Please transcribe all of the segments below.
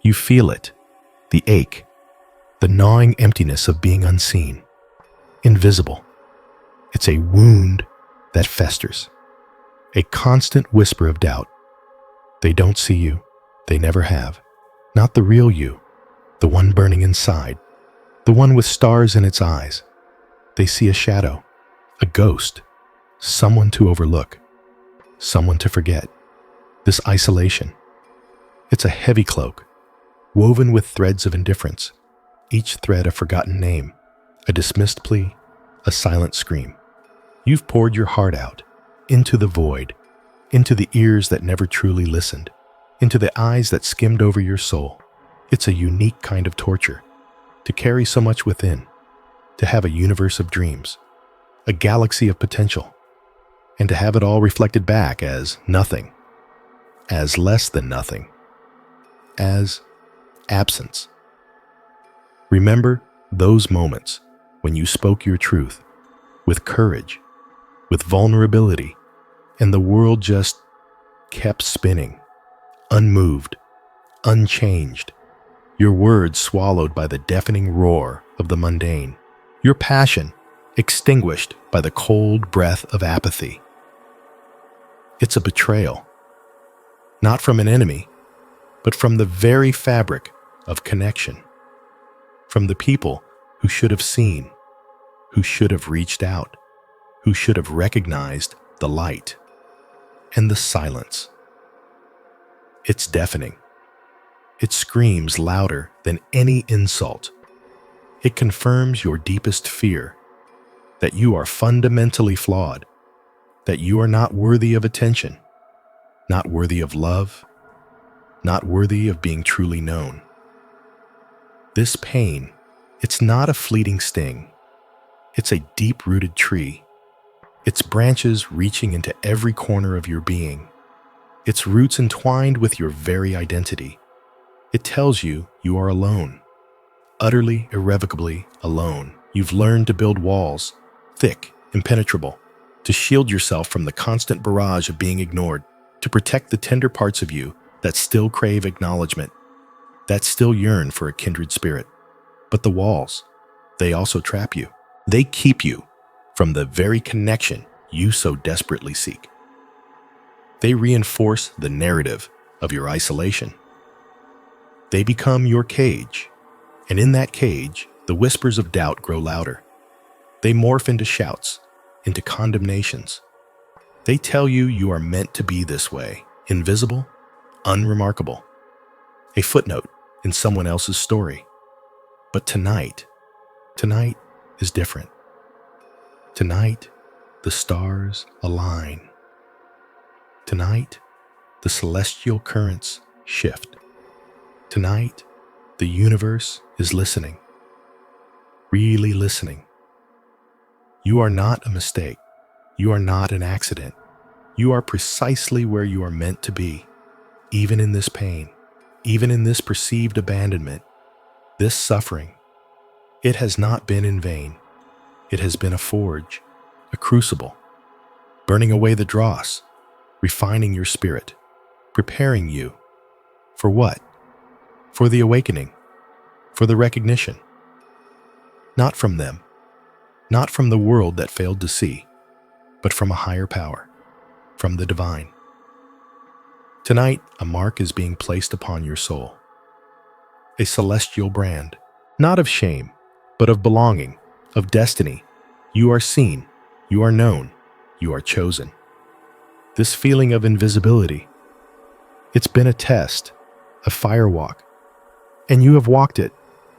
You feel it, the ache, the gnawing emptiness of being unseen, invisible. It's a wound that festers, a constant whisper of doubt. They don't see you, they never have. Not the real you, the one burning inside, the one with stars in its eyes. They see a shadow, a ghost, someone to overlook, someone to forget. This isolation, it's a heavy cloak, woven with threads of indifference, each thread a forgotten name, a dismissed plea, a silent scream. You've poured your heart out, into the void, into the ears that never truly listened, into the eyes that skimmed over your soul. It's a unique kind of torture, to carry so much within, to have a universe of dreams, a galaxy of potential, and to have it all reflected back as nothing, as less than nothing, as absence. Remember those moments when you spoke your truth with courage, with vulnerability, and the world just kept spinning, unmoved, unchanged, your words swallowed by the deafening roar of the mundane, your passion extinguished by the cold breath of apathy. It's a betrayal, not from an enemy, but from the very fabric of connection, from the people who should have seen, who should have reached out, who should have recognized the light and the silence. It's deafening. It screams louder than any insult. It confirms your deepest fear, that you are fundamentally flawed, that you are not worthy of attention, not worthy of love, not worthy of being truly known. This pain, it's not a fleeting sting. It's a deep-rooted tree, its branches reaching into every corner of your being, its roots entwined with your very identity. It tells you you are alone, utterly, irrevocably alone. You've learned to build walls, thick, impenetrable, to shield yourself from the constant barrage of being ignored, to protect the tender parts of you that still crave acknowledgement, that still yearn for a kindred spirit. But the walls, they also trap you. They keep you from the very connection you so desperately seek. They reinforce the narrative of your isolation. They become your cage, and in that cage, the whispers of doubt grow louder. They morph into shouts, into condemnations. They tell you you are meant to be this way, invisible, unremarkable, a footnote in someone else's story. But tonight is different. Tonight, the stars align. Tonight, the celestial currents shift. Tonight, the universe is listening, really listening. You are not a mistake. You are not an accident. You are precisely where you are meant to be, even in this pain, even in this perceived abandonment, this suffering. It has not been in vain. It has been a forge, a crucible, burning away the dross, refining your spirit, preparing you. For what? For the awakening, for the recognition. Not from them, not from the world that failed to see, but from a higher power, from the divine. Tonight, a mark is being placed upon your soul, a celestial brand, not of shame, but of belonging, of destiny. You are seen, you are known, you are chosen. This feeling of invisibility, it's been a test, a firewalk, and you have walked it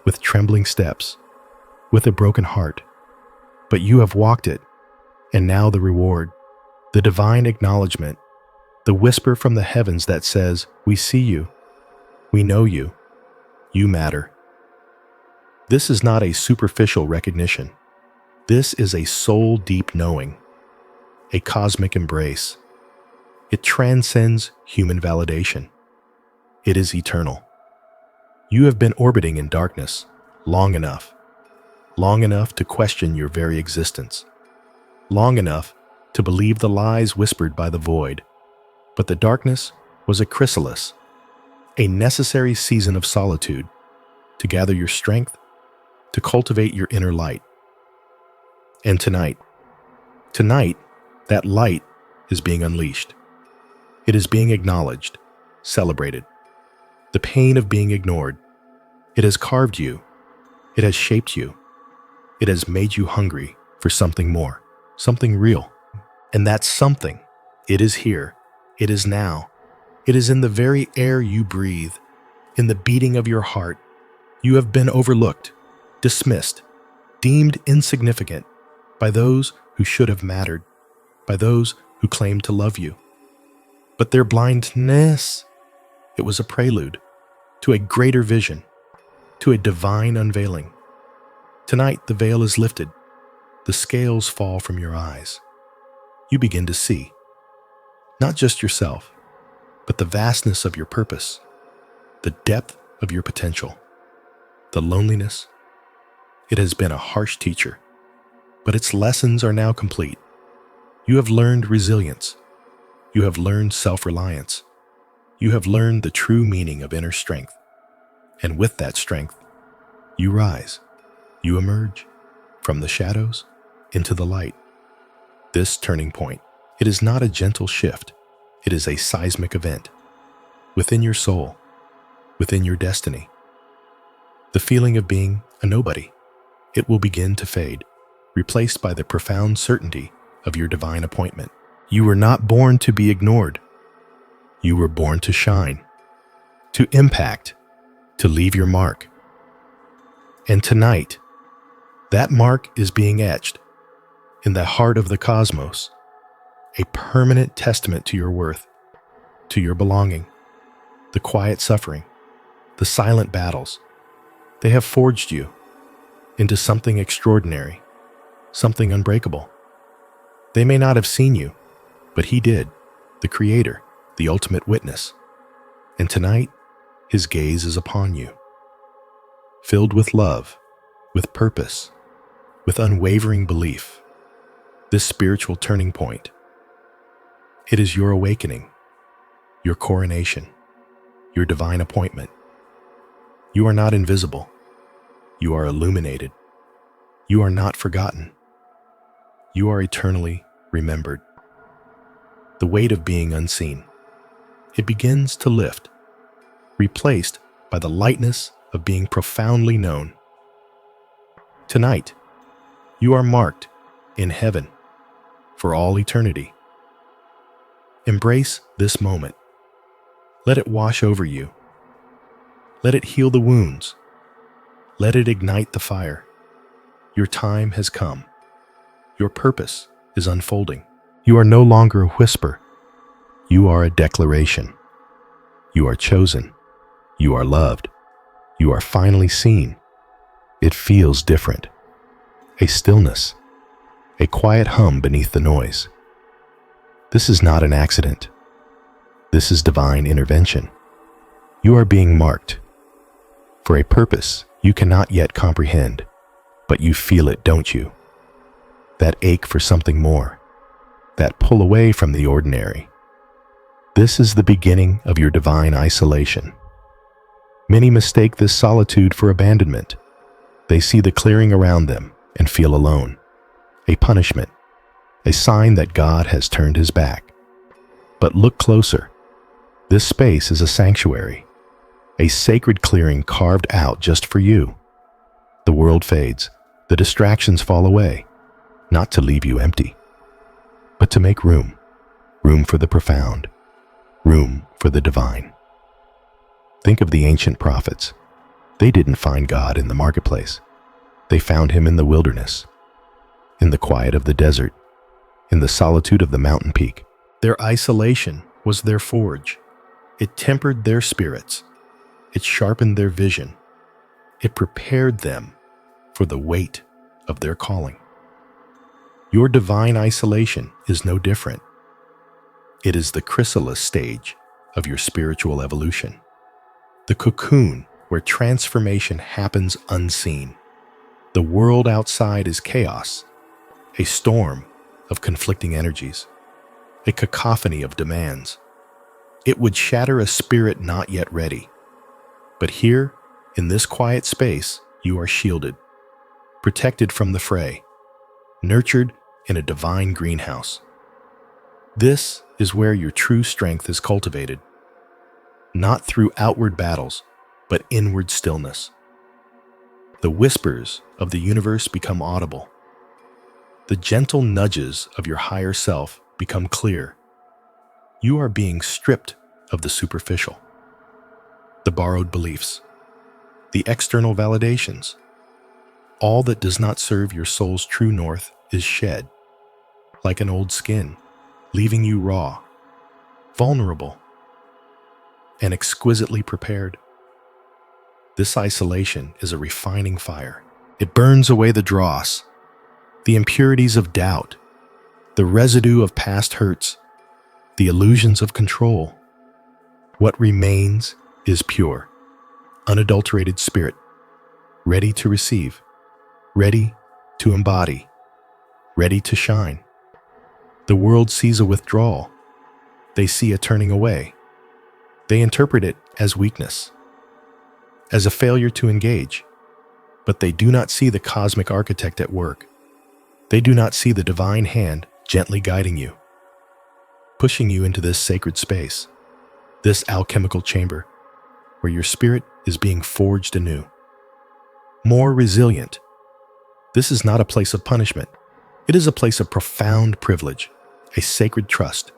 with trembling steps, with a broken heart. But you have walked it, and now the reward, the divine acknowledgement, the whisper from the heavens that says, "We see you, we know you, you matter." This is not a superficial recognition. This is a soul-deep knowing, a cosmic embrace. It transcends human validation. It is eternal. You have been orbiting in darkness long enough to question your very existence, long enough to believe the lies whispered by the void. But the darkness was a chrysalis, a necessary season of solitude to gather your strength, to cultivate your inner light. And tonight, that light is being unleashed. It is being acknowledged, celebrated. The pain of being ignored. It has carved you. It has shaped you. It has made you hungry for something more, something real. And that something, it is here. It is now. It is in the very air you breathe, in the beating of your heart. You have been overlooked, dismissed, deemed insignificant by those who should have mattered, by those who claimed to love you. But their blindness, it was a prelude to a greater vision, to a divine unveiling. Tonight, the veil is lifted. The scales fall from your eyes. You begin to see, not just yourself, but the vastness of your purpose, the depth of your potential, the loneliness. It has been a harsh teacher, but its lessons are now complete. You have learned resilience. You have learned self-reliance. You have learned the true meaning of inner strength. And with that strength, you rise. You emerge from the shadows into the light. This turning point, it is not a gentle shift. It is a seismic event. Within your soul, within your destiny, the feeling of being a nobody, it will begin to fade, replaced by the profound certainty of your divine appointment. You were not born to be ignored. You were born to shine, to impact, to leave your mark. And tonight, that mark is being etched in the heart of the cosmos, a permanent testament to your worth, to your belonging, the quiet suffering, the silent battles. They have forged you into something extraordinary, something unbreakable. They may not have seen you, but He did, the Creator, the ultimate witness. And tonight, His gaze is upon you, filled with love, with purpose, with unwavering belief. This spiritual turning point, it is your awakening, your coronation, your divine appointment. You are not invisible. You are illuminated. You are not forgotten. You are eternally remembered. The weight of being unseen, it begins to lift, replaced by the lightness of being profoundly known. Tonight, you are marked in heaven for all eternity. Embrace this moment. Let it wash over you. Let it heal the wounds. Let it ignite the fire. Your time has come. Your purpose is unfolding. You are no longer a whisper. You are a declaration. You are chosen. You are loved. You are finally seen. It feels different. A stillness. A quiet hum beneath the noise. This is not an accident. This is divine intervention. You are being marked for a purpose you cannot yet comprehend, but you feel it, don't you? That ache for something more, that pull away from the ordinary. This is the beginning of your divine isolation. Many mistake this solitude for abandonment. They see the clearing around them and feel alone. A punishment, a sign that God has turned His back. But look closer. This space is a sanctuary, a sacred clearing carved out just for you. The world fades, the distractions fall away, not to leave you empty, but to make room for the profound, room for the divine. Think of the ancient prophets. They didn't find God in the marketplace. They found Him in the wilderness, in the quiet of the desert, in the solitude of the mountain peak. Their isolation was their forge. It tempered their spirits. It sharpened their vision. It prepared them for the weight of their calling. Your divine isolation is no different. It is the chrysalis stage of your spiritual evolution, the cocoon where transformation happens unseen. The world outside is chaos, a storm of conflicting energies, a cacophony of demands. It would shatter a spirit not yet ready. But here, in this quiet space, you are shielded, protected from the fray, nurtured in a divine greenhouse. This is where your true strength is cultivated, not through outward battles, but inward stillness. The whispers of the universe become audible. The gentle nudges of your higher self become clear. You are being stripped of the superficial, the borrowed beliefs, the external validations. All that does not serve your soul's true north is shed, like an old skin, leaving you raw, vulnerable, and exquisitely prepared. This isolation is a refining fire. It burns away the dross, the impurities of doubt, the residue of past hurts, the illusions of control. What remains is pure, unadulterated spirit, ready to receive, ready to embody, ready to shine. The world sees a withdrawal. They see a turning away. They interpret it as weakness, as a failure to engage. But they do not see the cosmic architect at work. They do not see the divine hand gently guiding you, pushing you into this sacred space, this alchemical chamber, where your spirit is being forged anew. More resilient. This is not a place of punishment. It is a place of profound privilege, a sacred trust.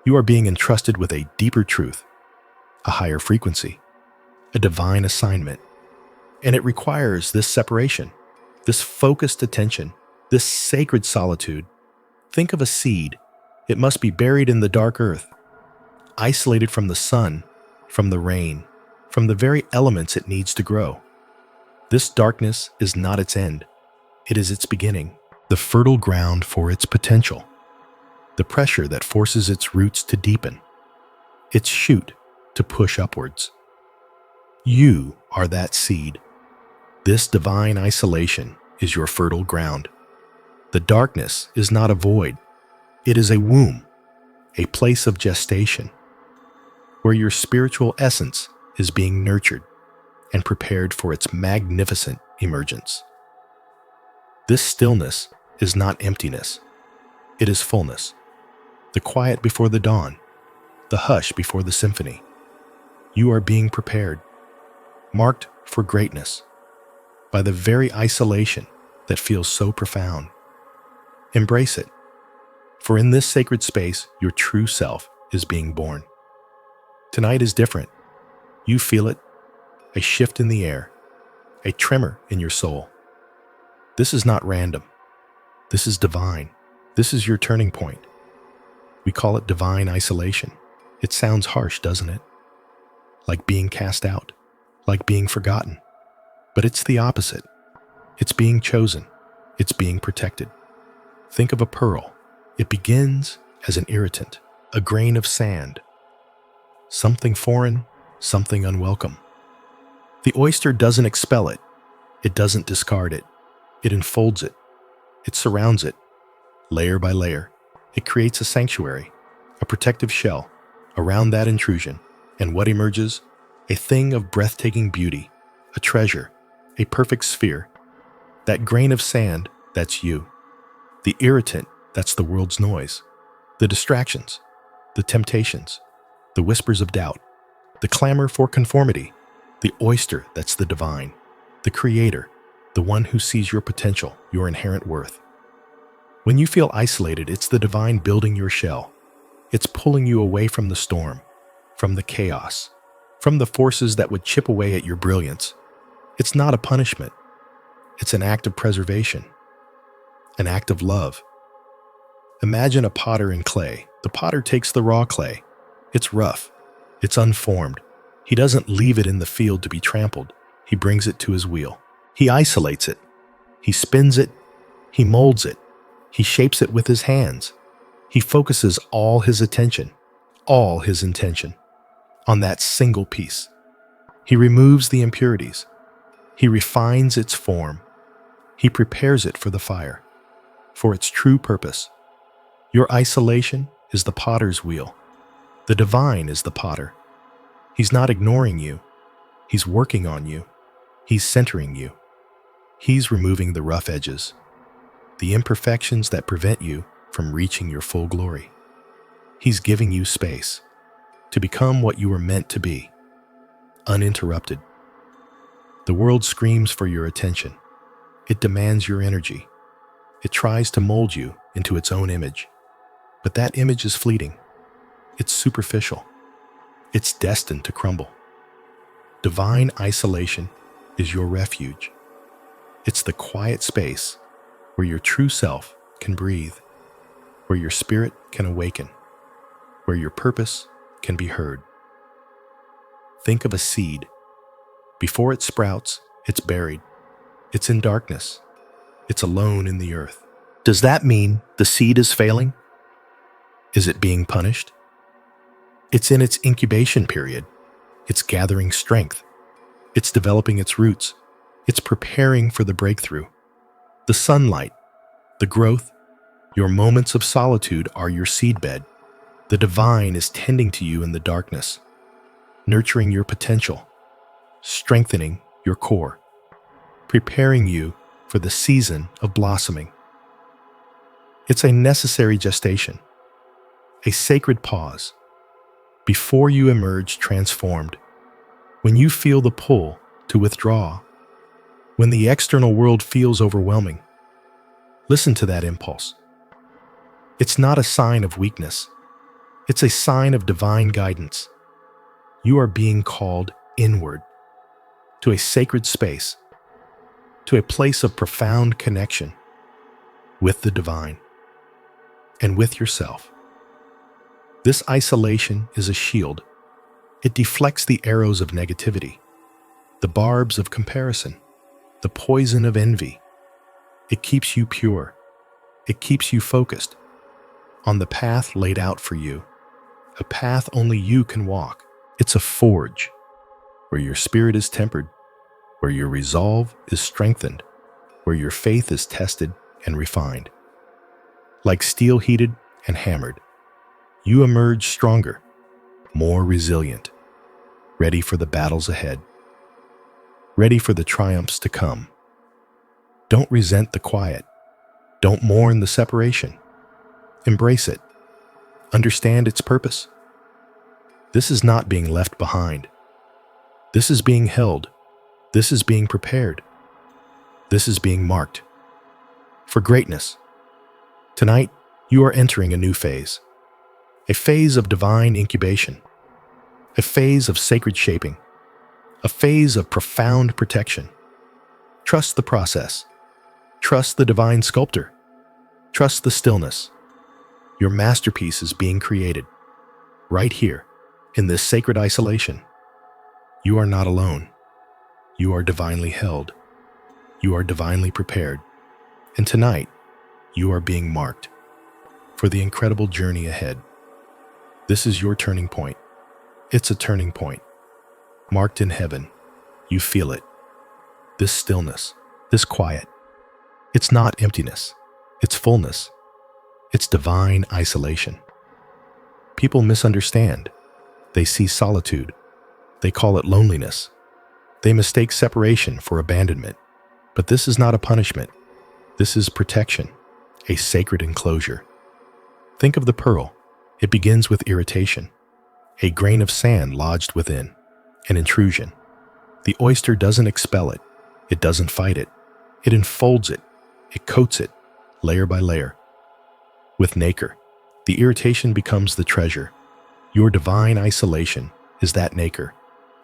You are being entrusted with a deeper truth, a higher frequency, a divine assignment. And it requires this separation, this focused attention, this sacred solitude. Think of a seed. It must be buried in the dark earth, isolated from the sun, from the rain, from the very elements it needs to grow. This darkness is not its end. It is its beginning, the fertile ground for its potential, the pressure that forces its roots to deepen, its shoot to push upwards. You are that seed. This divine isolation is your fertile ground. The darkness is not a void. It is a womb, a place of gestation, where your spiritual essence is being nurtured and prepared for its magnificent emergence. This stillness is not emptiness. It is fullness, the quiet before the dawn, the hush before the symphony. You are being prepared, marked for greatness, by the very isolation that feels so profound. Embrace it, for in this sacred space, your true self is being born. Tonight is different. You feel it, a shift in the air, a tremor in your soul. This is not random. This is divine. This is your turning point. We call it divine isolation. It sounds harsh, doesn't it? Like being cast out, like being forgotten. But it's the opposite. It's being chosen. It's being protected. Think of a pearl. It begins as an irritant, a grain of sand. Something foreign, something unwelcome. The oyster doesn't expel it. It doesn't discard it. It enfolds it. It surrounds it. Layer by layer, it creates a sanctuary, a protective shell around that intrusion. And what emerges? A thing of breathtaking beauty, a treasure, a perfect sphere. That grain of sand, that's you. The irritant, that's the world's noise. The distractions, the temptations, the whispers of doubt, the clamor for conformity. The oyster, that's the divine. The creator, the one who sees your potential, your inherent worth. When you feel isolated, it's the divine building your shell. It's pulling you away from the storm, from the chaos, from the forces that would chip away at your brilliance. It's not a punishment. It's an act of preservation, an act of love. Imagine a potter in clay. The potter takes the raw clay. It's rough. It's unformed. He doesn't leave it in the field to be trampled. He brings it to his wheel. He isolates it. He spins it. He molds it. He shapes it with his hands. He focuses all his attention, all his intention, on that single piece. He removes the impurities. He refines its form. He prepares it for the fire, for its true purpose. Your isolation is the potter's wheel. The divine is the potter. He's not ignoring you. He's working on you. He's centering you. He's removing the rough edges, the imperfections that prevent you from reaching your full glory. He's giving you space to become what you were meant to be, uninterrupted. The world screams for your attention. It demands your energy. It tries to mold you into its own image. But that image is fleeting. It's superficial. It's destined to crumble. Divine isolation is your refuge. It's the quiet space where your true self can breathe, where your spirit can awaken, where your purpose can be heard. Think of a seed. Before it sprouts, it's buried. It's in darkness. It's alone in the earth. Does that mean the seed is failing? Is it being punished? It's in its incubation period. It's gathering strength. It's developing its roots. It's preparing for the breakthrough. The sunlight, the growth, your moments of solitude are your seedbed. The divine is tending to you in the darkness, nurturing your potential, strengthening your core, preparing you for the season of blossoming. It's a necessary gestation, a sacred pause, before you emerge transformed. When you feel the pull to withdraw, when the external world feels overwhelming, listen to that impulse. It's not a sign of weakness. It's a sign of divine guidance. You are being called inward, to a sacred space, to a place of profound connection with the divine and with yourself. This isolation is a shield. It deflects the arrows of negativity, the barbs of comparison, the poison of envy. It keeps you pure. It keeps you focused on the path laid out for you, a path only you can walk. It's a forge where your spirit is tempered, where your resolve is strengthened, where your faith is tested and refined. Like steel heated and hammered, you emerge stronger, more resilient, ready for the battles ahead, ready for the triumphs to come. Don't resent the quiet. Don't mourn the separation. Embrace it. Understand its purpose. This is not being left behind. This is being held. This is being prepared. This is being marked for greatness. Tonight, you are entering a new phase, a phase of divine incubation, a phase of sacred shaping, a phase of profound protection. Trust the process. Trust the divine sculptor. Trust the stillness. Your masterpiece is being created right here in this sacred isolation. You are not alone. You are divinely held. You are divinely prepared. And tonight, you are being marked for the incredible journey ahead. This is your turning point. It's a turning point, marked in heaven. You feel it. This stillness, this quiet. It's not emptiness. It's fullness. It's divine isolation. People misunderstand. They see solitude. They call it loneliness. They mistake separation for abandonment. But this is not a punishment. This is protection, a sacred enclosure. Think of the pearl. It begins with irritation, a grain of sand lodged within, an intrusion. The oyster doesn't expel it. It doesn't fight it. It enfolds it. It coats it, layer by layer. With nacre, the irritation becomes the treasure. Your divine isolation is that nacre.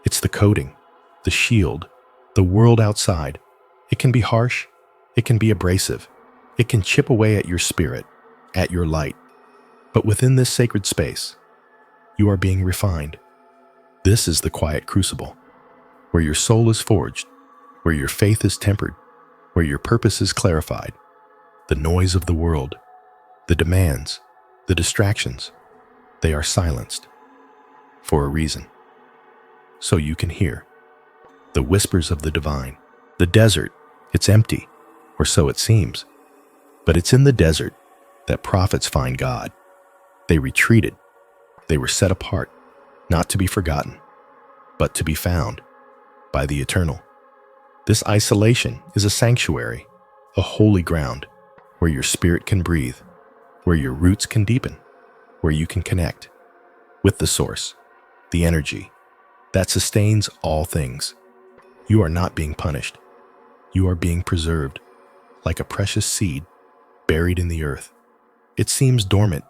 It's the coating, the shield, the world outside. It can be harsh. It can be abrasive. It can chip away at your spirit, at your light. But within this sacred space, you are being refined. This is the quiet crucible, where your soul is forged, where your faith is tempered, where your purpose is clarified. The noise of the world, the demands, the distractions, they are silenced for a reason. So you can hear the whispers of the divine. The desert, it's empty, or so it seems. But it's in the desert that prophets find God. They retreated. They were set apart, not to be forgotten, but to be found by the eternal. This isolation is a sanctuary, a holy ground where your spirit can breathe, where your roots can deepen, where you can connect with the source, the energy that sustains all things. You are not being punished. You are being preserved like a precious seed buried in the earth. It seems dormant,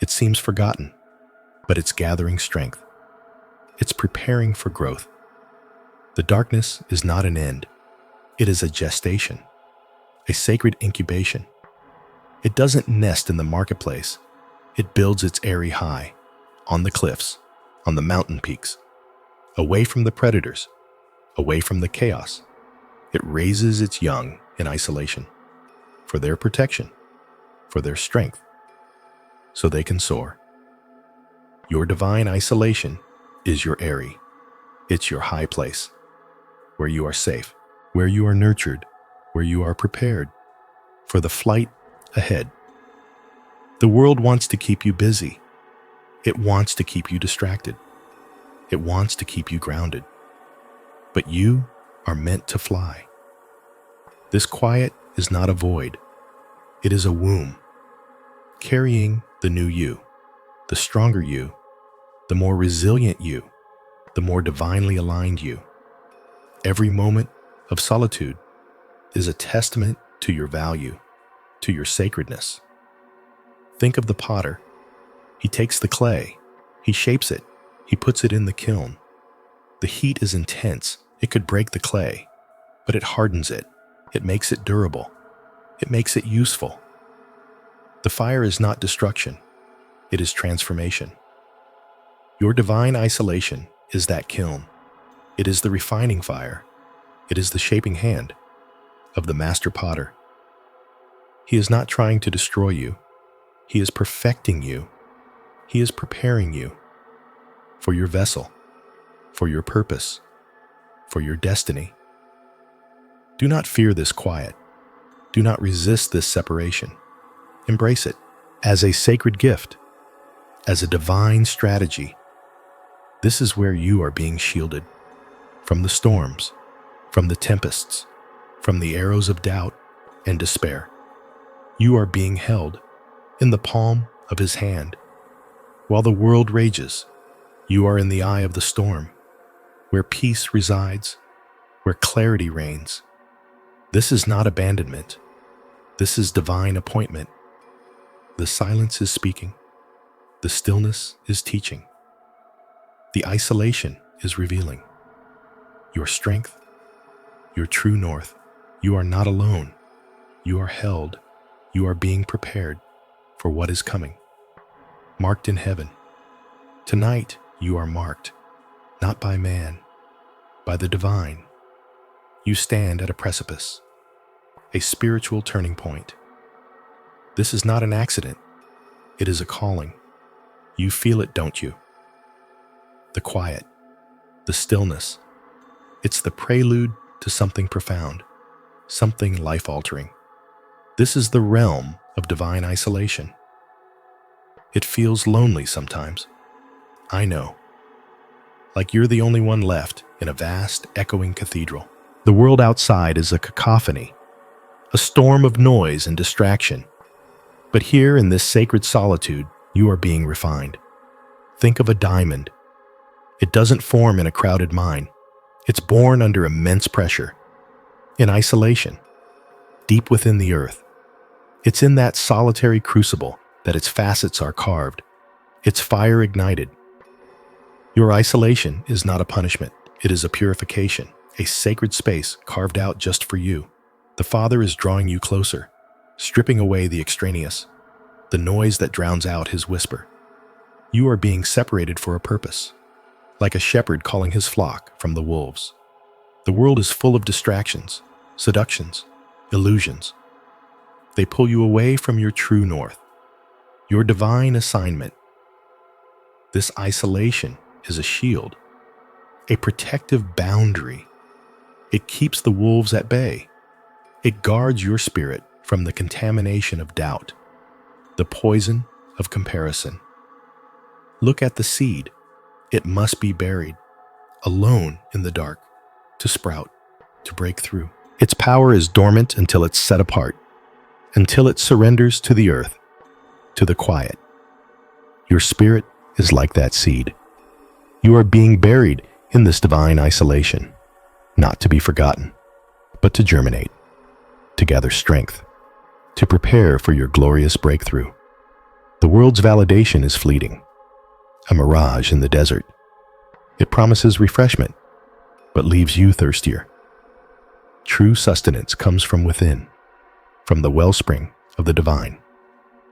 it seems forgotten, but it's gathering strength. It's preparing for growth. The darkness is not an end. It is a gestation, a sacred incubation. It doesn't nest in the marketplace. It builds its eyrie high, on the cliffs, on the mountain peaks, away from the predators, away from the chaos. It raises its young in isolation, for their protection, for their strength, so they can soar. Your divine isolation is your eyrie. It's your high place, where you are safe, where you are nurtured, where you are prepared for the flight ahead. The world wants to keep you busy. It wants to keep you distracted. It wants to keep you grounded. But you are meant to fly. This quiet is not a void. It is a womb, carrying the new you, the stronger you, the more resilient you, the more divinely aligned you. Every moment of solitude is a testament to your value, to your sacredness. Think of the potter. He takes the clay, he shapes it, he puts it in the kiln. The heat is intense. It could break the clay, but it hardens it. It makes it durable. It makes it useful. The fire is not destruction. It is transformation. Your divine isolation is that kiln. It is the refining fire. It is the shaping hand of the master potter. He is not trying to destroy you. He is perfecting you. He is preparing you for your vessel, for your purpose, for your destiny. Do not fear this quiet. Do not resist this separation. Embrace it as a sacred gift, as a divine strategy. This is where you are being shielded from the storms, from the tempests, from the arrows of doubt and despair. You are being held in the palm of his hand. While the world rages, you are in the eye of the storm, where peace resides, where clarity reigns. This is not abandonment. This is divine appointment. The silence is speaking. The stillness is teaching. The isolation is revealing your strength, your true north. You are not alone. You are held. You are being prepared for what is coming. Marked in heaven. Tonight you are marked, not by man, by the divine. You stand at a precipice, a spiritual turning point. This is not an accident. It is a calling. You feel it, don't you? The quiet, the stillness. It's the prelude to something profound, something life-altering. This is the realm of divine isolation. It feels lonely sometimes. I know. Like you're the only one left in a vast, echoing cathedral. The world outside is a cacophony, a storm of noise and distraction. But here in this sacred solitude, you are being refined. Think of a diamond. It doesn't form in a crowded mine. It's born under immense pressure, in isolation, deep within the earth. It's in that solitary crucible that its facets are carved, its fire ignited. Your isolation is not a punishment. It is a purification, a sacred space carved out just for you. The Father is drawing you closer, stripping away the extraneous, the noise that drowns out his whisper. You are being separated for a purpose, like a shepherd calling his flock from the wolves. The world is full of distractions, seductions, illusions. They pull you away from your true north, your divine assignment. This isolation is a shield, a protective boundary. It keeps the wolves at bay. It guards your spirit from the contamination of doubt, the poison of comparison. Look at the seed. It must be buried, alone in the dark, to sprout, to break through. Its power is dormant until it's set apart, until it surrenders to the earth, to the quiet. Your spirit is like that seed. You are being buried in this divine isolation, not to be forgotten, but to germinate, to gather strength, to prepare for your glorious breakthrough. The world's validation is fleeting, a mirage in the desert. It promises refreshment, but leaves you thirstier. True sustenance comes from within, from the wellspring of the divine.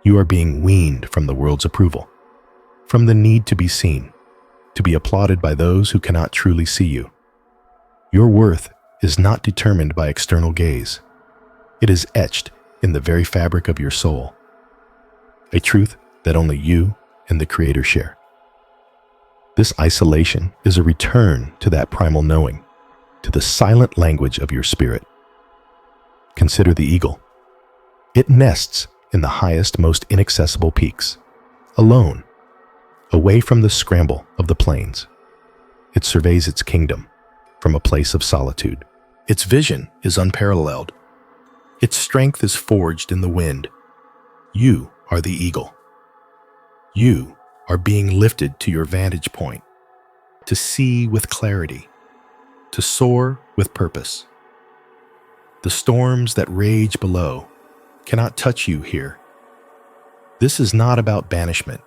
You are being weaned from the world's approval, from the need to be seen, to be applauded by those who cannot truly see you. Your worth is not determined by external gaze. It is etched in the very fabric of your soul, a truth that only you and the Creator share. This isolation is a return to that primal knowing, to the silent language of your spirit. Consider the eagle. It nests in the highest, most inaccessible peaks, alone, away from the scramble of the plains. It surveys its kingdom from a place of solitude. Its vision is unparalleled. Its strength is forged in the wind. You are the eagle. You are being lifted to your vantage point, to see with clarity, to soar with purpose. The storms that rage below cannot touch you here. This is not about banishment.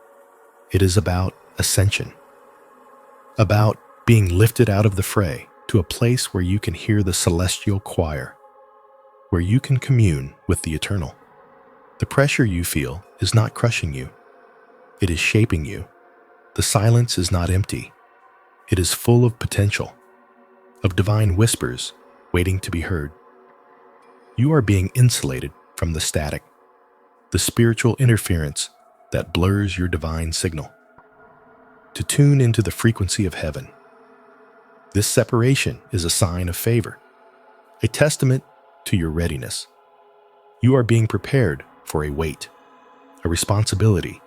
It is about ascension, about being lifted out of the fray to a place where you can hear the celestial choir, where you can commune with the eternal. The pressure you feel is not crushing you. It is shaping you. The silence is not empty. It is full of potential, of divine whispers waiting to be heard. You are being insulated from the static, the spiritual interference that blurs your divine signal, to tune into the frequency of heaven. This separation is a sign of favor, a testament to your readiness. You are being prepared for a weight, a responsibility,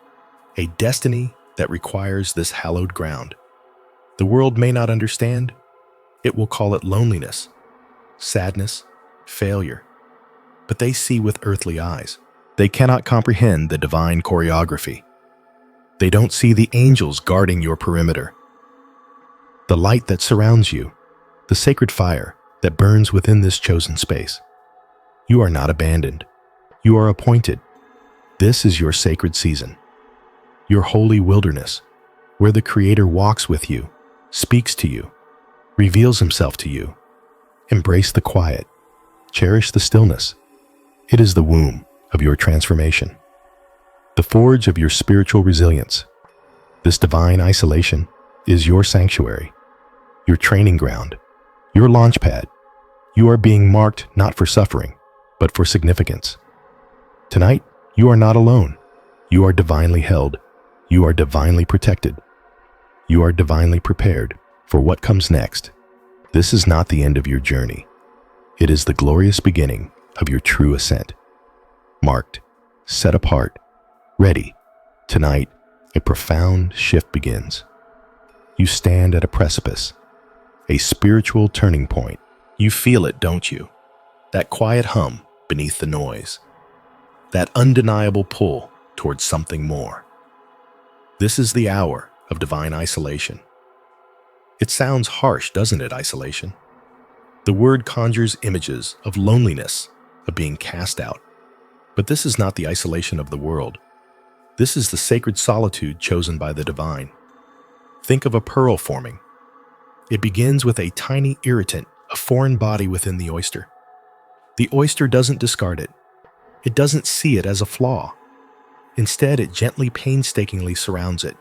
a destiny that requires this hallowed ground. The world may not understand. It will call it loneliness, sadness, failure. But they see with earthly eyes. They cannot comprehend the divine choreography. They don't see the angels guarding your perimeter, the light that surrounds you, the sacred fire that burns within this chosen space. You are not abandoned. You are appointed. This is your sacred season, your holy wilderness, where the Creator walks with you, speaks to you, reveals Himself to you. Embrace the quiet. Cherish the stillness. It is the womb of your transformation, the forge of your spiritual resilience. This divine isolation is your sanctuary, your training ground, your launch pad. You are being marked not for suffering, but for significance. Tonight, you are not alone. You are divinely held. You are divinely protected. You are divinely prepared for what comes next. This is not the end of your journey. It is the glorious beginning of your true ascent. Marked, set apart, ready. Tonight, a profound shift begins. You stand at a precipice, a spiritual turning point. You feel it, don't you? That quiet hum beneath the noise. That undeniable pull towards something more. This is the hour of divine isolation. It sounds harsh, doesn't it, isolation? The word conjures images of loneliness, of being cast out. But this is not the isolation of the world. This is the sacred solitude chosen by the divine. Think of a pearl forming. It begins with a tiny irritant, a foreign body within the oyster. The oyster doesn't discard it. It doesn't see it as a flaw. Instead, it gently, painstakingly surrounds it,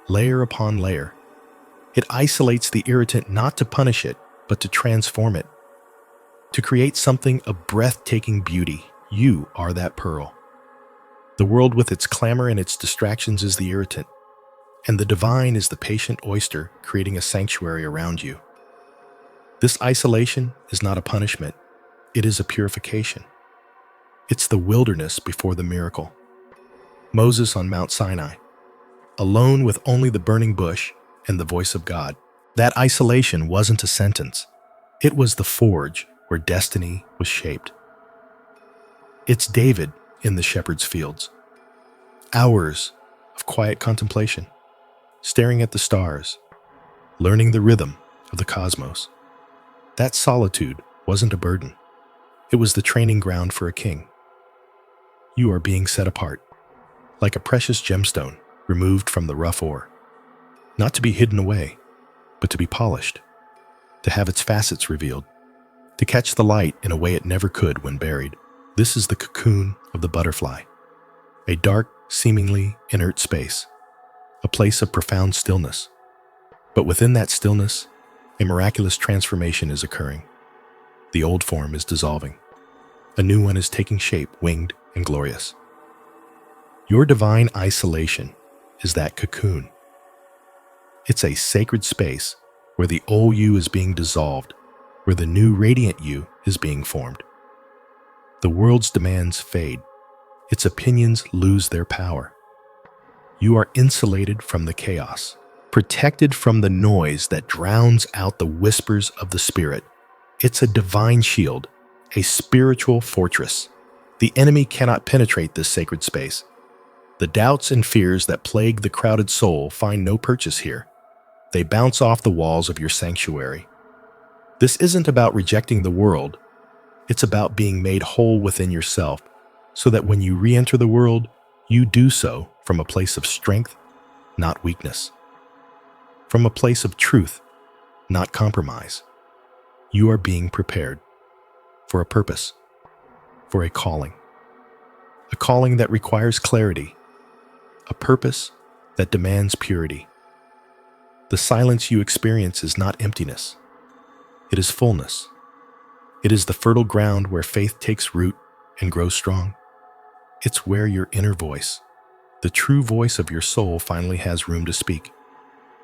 layer upon layer. It isolates the irritant not to punish it, but to transform it, to create something of breathtaking beauty. You are that pearl. The world with its clamor and its distractions is the irritant, and the divine is the patient oyster creating a sanctuary around you. This isolation is not a punishment. It is a purification. It's the wilderness before the miracle. Moses on Mount Sinai. alone with only the burning bush and the voice of God. That isolation wasn't a sentence. It was the forge where destiny was shaped. It's David in the shepherd's fields. Hours of quiet contemplation, staring at the stars, learning the rhythm of the cosmos. That solitude wasn't a burden. It was the training ground for a king. You are being set apart, like a precious gemstone removed from the rough ore. Not to be hidden away, but to be polished, to have its facets revealed, to catch the light in a way it never could when buried. This is the cocoon of the butterfly, a dark, seemingly inert space, a place of profound stillness. But within that stillness, a miraculous transformation is occurring. The old form is dissolving. A new one is taking shape, winged and glorious. Your divine isolation is that cocoon. It's a sacred space where the old you is being dissolved, where the new radiant you is being formed. The world's demands fade. Its opinions lose their power. You are insulated from the chaos, protected from the noise that drowns out the whispers of the spirit. It's a divine shield, a spiritual fortress. The enemy cannot penetrate this sacred space. The doubts and fears that plague the crowded soul find no purchase here. They bounce off the walls of your sanctuary. This isn't about rejecting the world. It's about being made whole within yourself, so that when you re-enter the world, you do so from a place of strength, not weakness. From a place of truth, not compromise. You are being prepared for a purpose, for a calling that requires clarity, a purpose that demands purity. The silence you experience is not emptiness. It is fullness. It is the fertile ground where faith takes root and grows strong. It's where your inner voice, the true voice of your soul, finally has room to speak,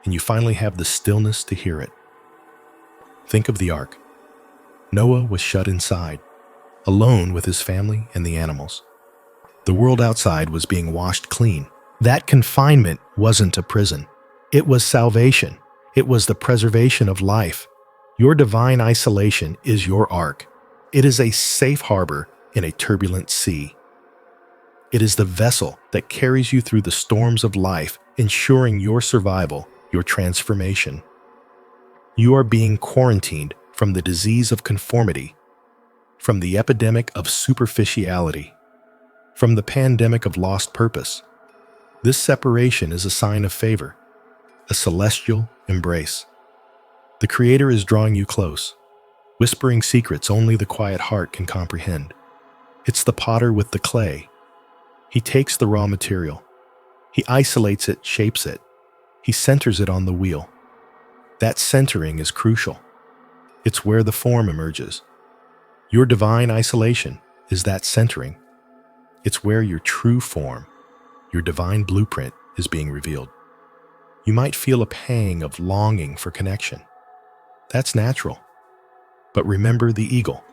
and you finally have the stillness to hear it. Think of the ark. Noah was shut inside, alone with his family and the animals. The world outside was being washed clean. That confinement wasn't a prison. It was salvation. It was the preservation of life. Your divine isolation is your ark. It is a safe harbor in a turbulent sea. It is the vessel that carries you through the storms of life, ensuring your survival, your transformation. You are being quarantined from the disease of conformity, from the epidemic of superficiality, from the pandemic of lost purpose. This separation is a sign of favor, a celestial embrace. The Creator is drawing you close, whispering secrets only the quiet heart can comprehend. It's the potter with the clay. He takes the raw material. He isolates it, shapes it. He centers it on the wheel. That centering is crucial. It's where the form emerges. Your divine isolation is that centering. It's where your true form, your divine blueprint, is being revealed. You might feel a pang of longing for connection. That's natural. But remember the eagle.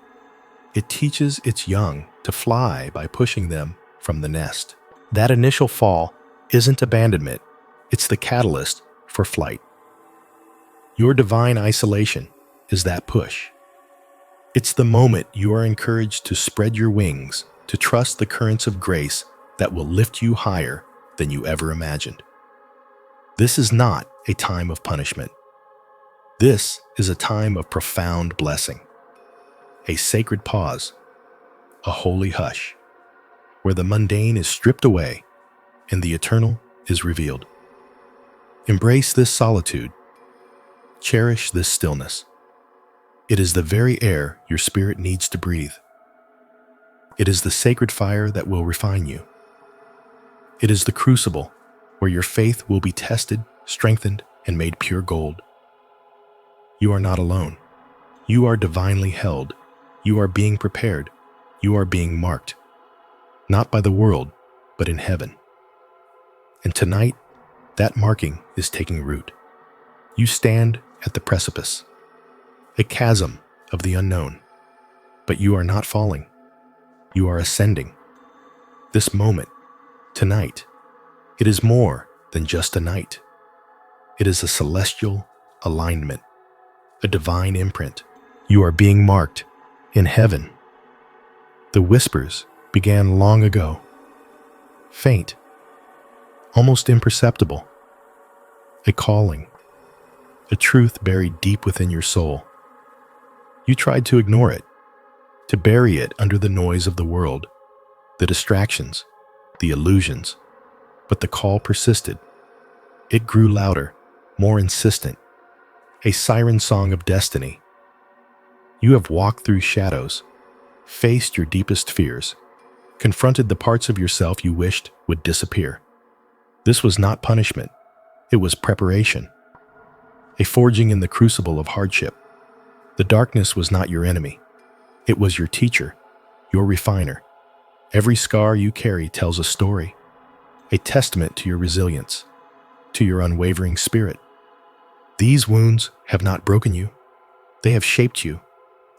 It teaches its young to fly by pushing them from the nest. That initial fall isn't abandonment. It's the catalyst for flight. Your divine isolation is that push. It's the moment you are encouraged to spread your wings, to trust the currents of grace that will lift you higher than you ever imagined. This is not a time of punishment. This is a time of profound blessing, a sacred pause, a holy hush, where the mundane is stripped away and the eternal is revealed. Embrace this solitude. Cherish this stillness. It is the very air your spirit needs to breathe. It is the sacred fire that will refine you. It is the crucible where your faith will be tested, strengthened, and made pure gold. You are not alone. You are divinely held. You are being prepared. You are being marked, not by the world, but in heaven. And tonight, that marking is taking root. You stand at the precipice, a chasm of the unknown, but you are not falling. You are ascending. This moment, tonight, it is more than just a night. It is a celestial alignment, a divine imprint. You are being marked in heaven. The whispers began long ago, faint, almost imperceptible, a calling, a truth buried deep within your soul. You tried to ignore it, to bury it under the noise of the world, the distractions, the illusions, but the call persisted. It grew louder, more insistent, a siren song of destiny. You have walked through shadows, faced your deepest fears, confronted the parts of yourself you wished would disappear. This was not punishment, it was preparation, a forging in the crucible of hardship. The darkness was not your enemy, it was your teacher, your refiner. Every scar you carry tells a story, a testament to your resilience, to your unwavering spirit. These wounds have not broken you, they have shaped you.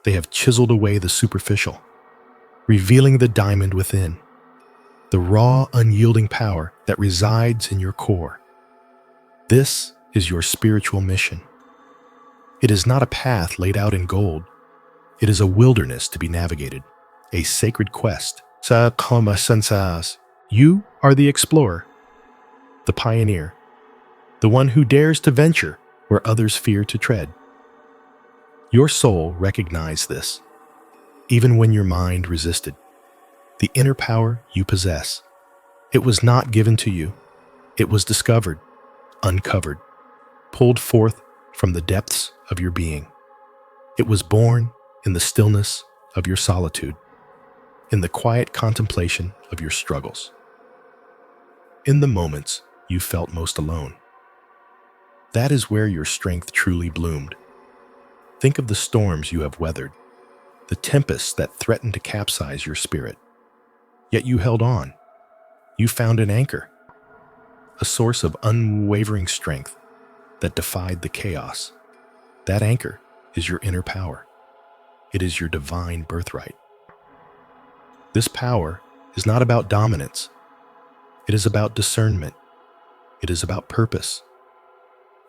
They have chiseled away the superficial, revealing the diamond within, the raw, unyielding power that resides in your core. This is your spiritual mission. It is not a path laid out in gold. It is a wilderness to be navigated, a sacred quest. You are the explorer, the pioneer, the one who dares to venture where others fear to tread. Your soul recognized this, even when your mind resisted. The inner power you possess. It was not given to you. It was discovered, uncovered, pulled forth from the depths of your being. It was born in the stillness of your solitude, in the quiet contemplation of your struggles, in the moments you felt most alone. That is where your strength truly bloomed. Think of the storms you have weathered, the tempests that threatened to capsize your spirit. Yet you held on. You found an anchor, a source of unwavering strength that defied the chaos. That anchor is your inner power. It is your divine birthright. This power is not about dominance. It is about discernment. It is about purpose.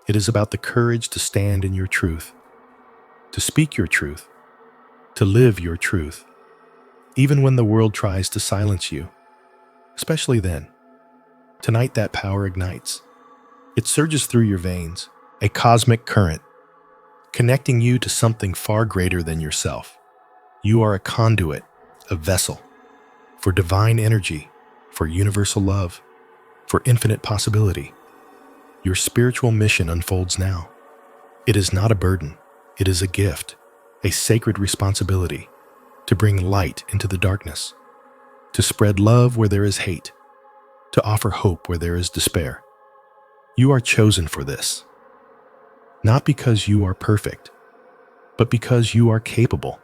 It is about the courage to stand in your truth, to speak your truth, to live your truth, even when the world tries to silence you, especially then. Tonight that power ignites. It surges through your veins, a cosmic current, connecting you to something far greater than yourself. You are a conduit, a vessel, for divine energy, for universal love, for infinite possibility. Your spiritual mission unfolds now. It is not a burden. It is a gift, a sacred responsibility to bring light into the darkness, to spread love where there is hate, to offer hope where there is despair. You are chosen for this, not because you are perfect, but because you are capable,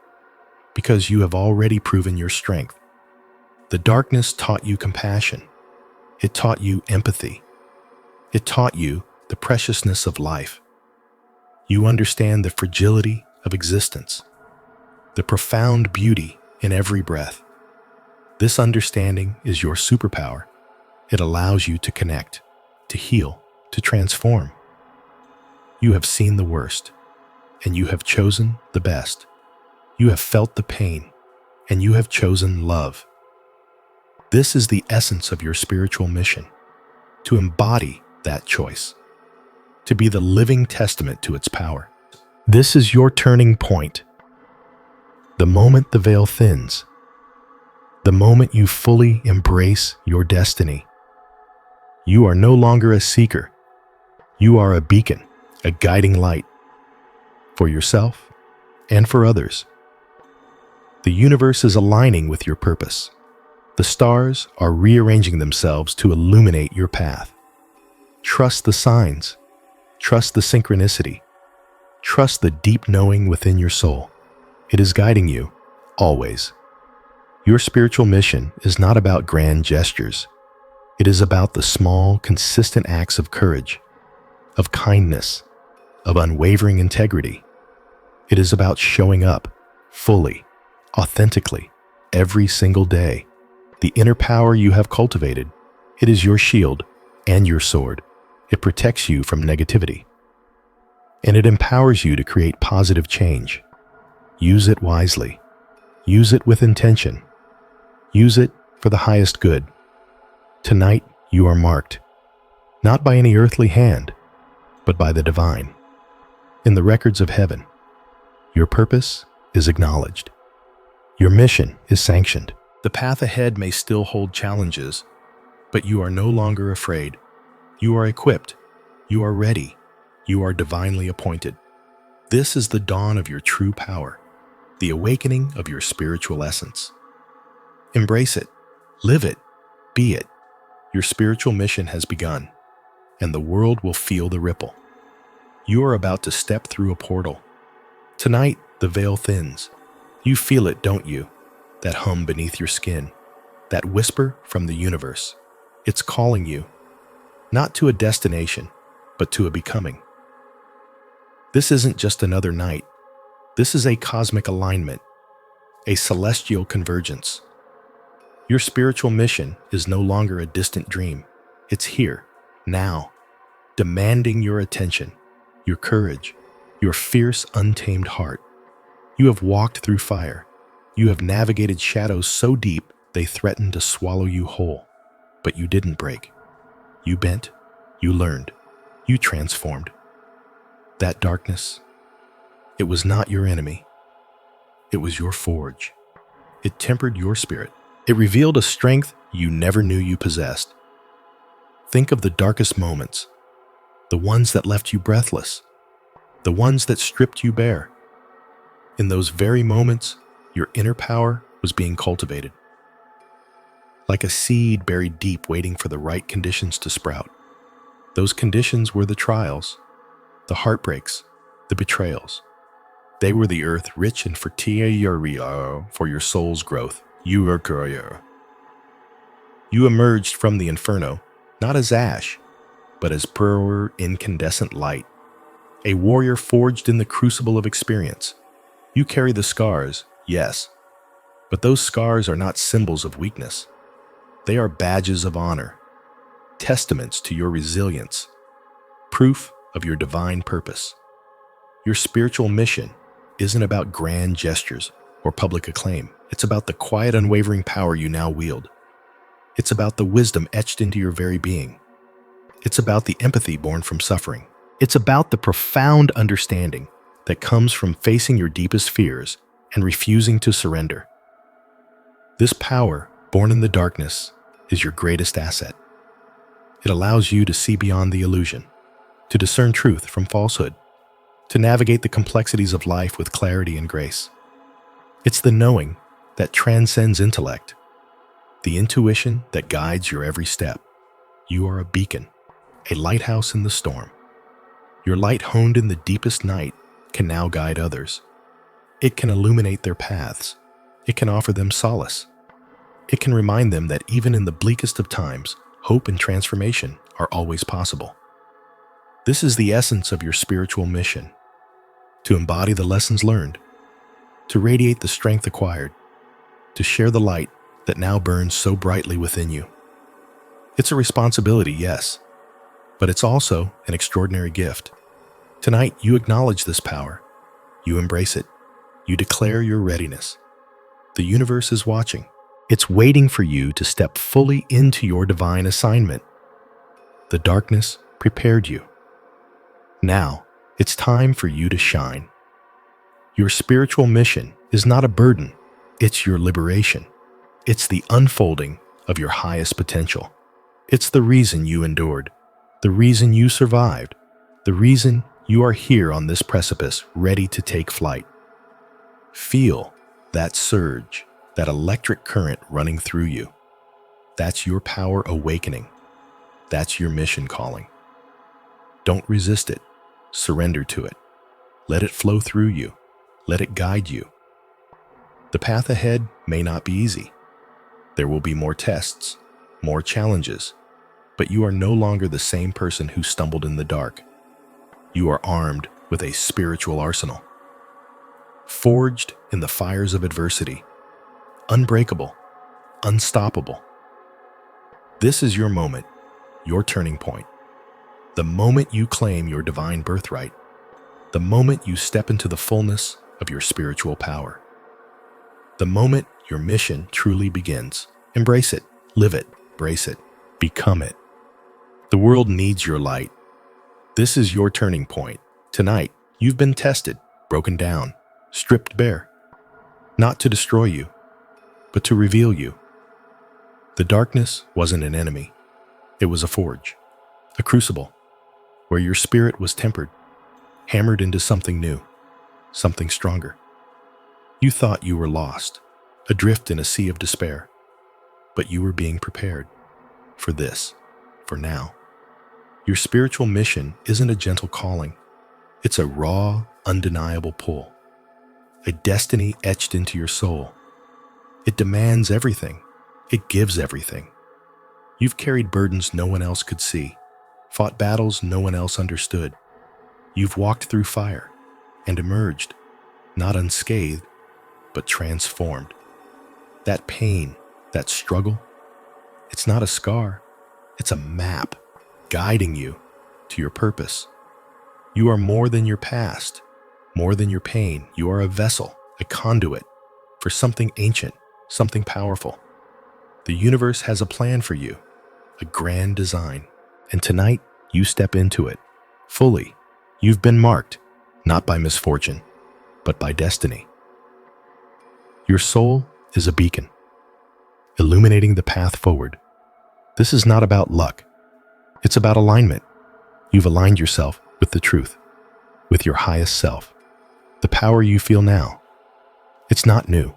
because you have already proven your strength. The darkness taught you compassion. It taught you empathy. It taught you the preciousness of life. You understand the fragility of existence, the profound beauty in every breath. This understanding is your superpower. It allows you to connect, to heal, to transform. You have seen the worst, and you have chosen the best. You have felt the pain, and you have chosen love. This is the essence of your spiritual mission, to embody that choice, to be the living testament to its power. This is your turning point. The moment the veil thins, the moment you fully embrace your destiny. You are no longer a seeker. You are a beacon, a guiding light for yourself and for others. The universe is aligning with your purpose. The stars are rearranging themselves to illuminate your path. Trust the signs. Trust the synchronicity. Trust the deep knowing within your soul. It is guiding you, always. Your spiritual mission is not about grand gestures. It is about the small, consistent acts of courage, of kindness, of unwavering integrity. It is about showing up fully, authentically, every single day. The inner power you have cultivated, it is your shield and your sword. It protects you from negativity. And it empowers you to create positive change. Use it wisely. Use it with intention. Use it for the highest good. Tonight, you are marked, not by any earthly hand, but by the divine. In the records of heaven, your purpose is acknowledged. Your mission is sanctioned. The path ahead may still hold challenges, but you are no longer afraid. You are equipped. You are ready. You are divinely appointed. This is the dawn of your true power, the awakening of your spiritual essence. Embrace it. Live it. Be it. Your spiritual mission has begun, and the world will feel the ripple. You are about to step through a portal. Tonight, the veil thins. You feel it, don't you? That hum beneath your skin, that whisper from the universe. It's calling you, not to a destination, but to a becoming. This isn't just another night. This is a cosmic alignment, a celestial convergence. Your spiritual mission is no longer a distant dream. It's here, now, demanding your attention, your courage, your fierce, untamed heart. You have walked through fire. You have navigated shadows so deep they threatened to swallow you whole. But you didn't break. You bent. You learned. You transformed. That darkness, it was not your enemy. It was your forge. It tempered your spirit. It revealed a strength you never knew you possessed. Think of the darkest moments, the ones that left you breathless, the ones that stripped you bare. In those very moments, your inner power was being cultivated. Like a seed buried deep waiting for the right conditions to sprout. Those conditions were the trials, the heartbreaks, the betrayals. They were the earth rich in fertility for your soul's growth. You emerged from the inferno, not as ash, but as pure incandescent light. A warrior forged in the crucible of experience. You carry the scars, yes, but those scars are not symbols of weakness. They are badges of honor, testaments to your resilience, proof of your divine purpose. Your spiritual mission isn't about grand gestures or public acclaim. It's about the quiet, unwavering power you now wield. It's about the wisdom etched into your very being. It's about the empathy born from suffering. It's about the profound understanding that comes from facing your deepest fears and refusing to surrender. This power, born in the darkness, is your greatest asset. It allows you to see beyond the illusion, to discern truth from falsehood, to navigate the complexities of life with clarity and grace. It's the knowing that transcends intellect, the intuition that guides your every step. You are a beacon, a lighthouse in the storm. Your light honed in the deepest night can now guide others. It can illuminate their paths. It can offer them solace. It can remind them that even in the bleakest of times, hope and transformation are always possible. This is the essence of your spiritual mission: to embody the lessons learned, to radiate the strength acquired, to share the light that now burns so brightly within you. It's a responsibility, yes, but it's also an extraordinary gift. Tonight, you acknowledge this power. You embrace it. You declare your readiness. The universe is watching. It's waiting for you to step fully into your divine assignment. The darkness prepared you. Now, it's time for you to shine. Your spiritual mission is not a burden. It's your liberation. It's the unfolding of your highest potential. It's the reason you endured, the reason you survived, the reason you are here on this precipice, ready to take flight. Feel that surge, that electric current running through you. That's your power awakening. That's your mission calling. Don't resist it. Surrender to it. Let it flow through you. Let it guide you. The path ahead may not be easy. There will be more tests, more challenges, but you are no longer the same person who stumbled in the dark. You are armed with a spiritual arsenal, forged in the fires of adversity, unbreakable, unstoppable. This is your moment, your turning point. The moment you claim your divine birthright, the moment you step into the fullness of your spiritual power, the moment your mission truly begins. Embrace it, live it, brace it, become it. The world needs your light. This is your turning point. Tonight, you've been tested, broken down, stripped bare, not to destroy you, but to reveal you. The darkness wasn't an enemy. It was a forge, a crucible, where your spirit was tempered, hammered into something new, something stronger. You thought you were lost, adrift in a sea of despair, but you were being prepared for this, for now. Your spiritual mission isn't a gentle calling. It's a raw, undeniable pull, a destiny etched into your soul. It demands everything. It gives everything. You've carried burdens no one else could see, fought battles no one else understood. You've walked through fire and emerged, not unscathed, but transformed. That pain, that struggle, it's not a scar, it's a map guiding you to your purpose. You are more than your past, more than your pain. You are a vessel, a conduit for something ancient, something powerful. The universe has a plan for you, a grand design, and tonight you step into it fully. You've been marked, not by misfortune, but by destiny. Your soul is a beacon, illuminating the path forward. This is not about luck. It's about alignment. You've aligned yourself with the truth, with your highest self. The power you feel now, it's not new.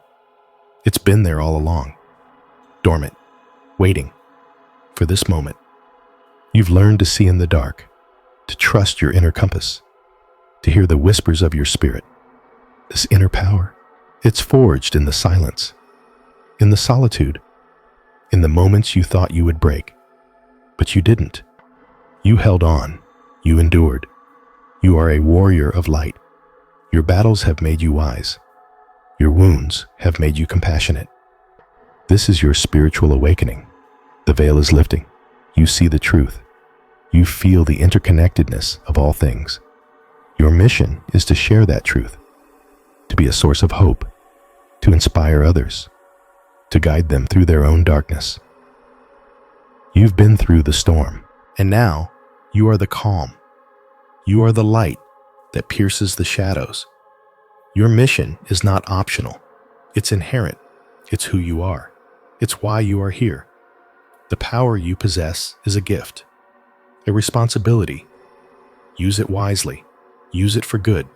It's been there all along, dormant, waiting for this moment. You've learned to see in the dark, to trust your inner compass, to hear the whispers of your spirit. This inner power, it's forged in the silence, in the solitude, in the moments you thought you would break, but you didn't. You held on, you endured. You are a warrior of light. Your battles have made you wise. Your wounds have made you compassionate. This is your spiritual awakening. The veil is lifting. You see the truth. You feel the interconnectedness of all things. Your mission is to share that truth, to be a source of hope, to inspire others, to guide them through their own darkness. You've been through the storm, and now you are the calm. You are the light that pierces the shadows. Your mission is not optional. It's inherent. It's who you are. It's why you are here. The power you possess is a gift, a responsibility. Use it wisely. Use it for good.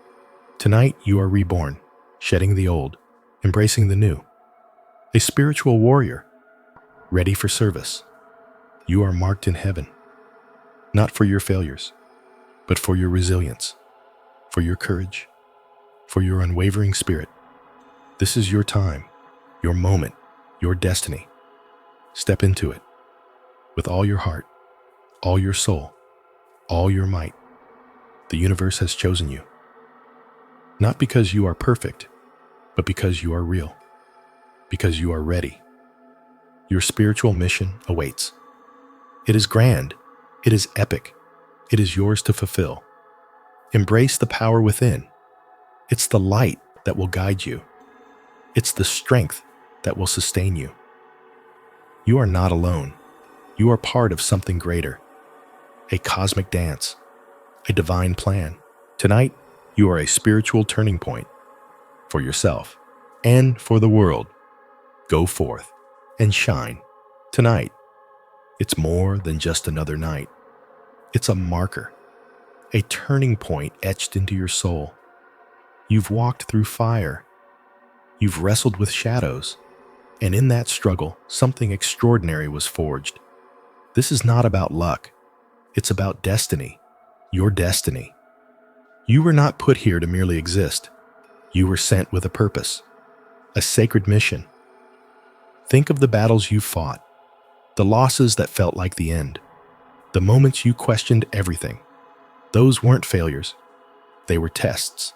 Tonight you are reborn, shedding the old, embracing the new. A spiritual warrior, ready for service. You are marked in heaven, not for your failures, but for your resilience, for your courage, for your unwavering spirit. This is your time, your moment, your destiny. Step into it with all your heart, all your soul, all your might. The universe has chosen you, not because you are perfect, but because you are real, because you are ready. Your spiritual mission awaits. It is grand. It is epic. It is yours to fulfill. Embrace the power within. It's the light that will guide you. It's the strength that will sustain you. You are not alone. You are part of something greater, a cosmic dance, a divine plan. Tonight, you are a spiritual turning point for yourself and for the world. Go forth and shine. Tonight, it's more than just another night. It's a marker, a turning point etched into your soul. You've walked through fire. You've wrestled with shadows. And in that struggle, something extraordinary was forged. This is not about luck. It's about destiny, your destiny. You were not put here to merely exist. You were sent with a purpose, a sacred mission. Think of the battles you fought, the losses that felt like the end, the moments you questioned everything. Those weren't failures. They were tests.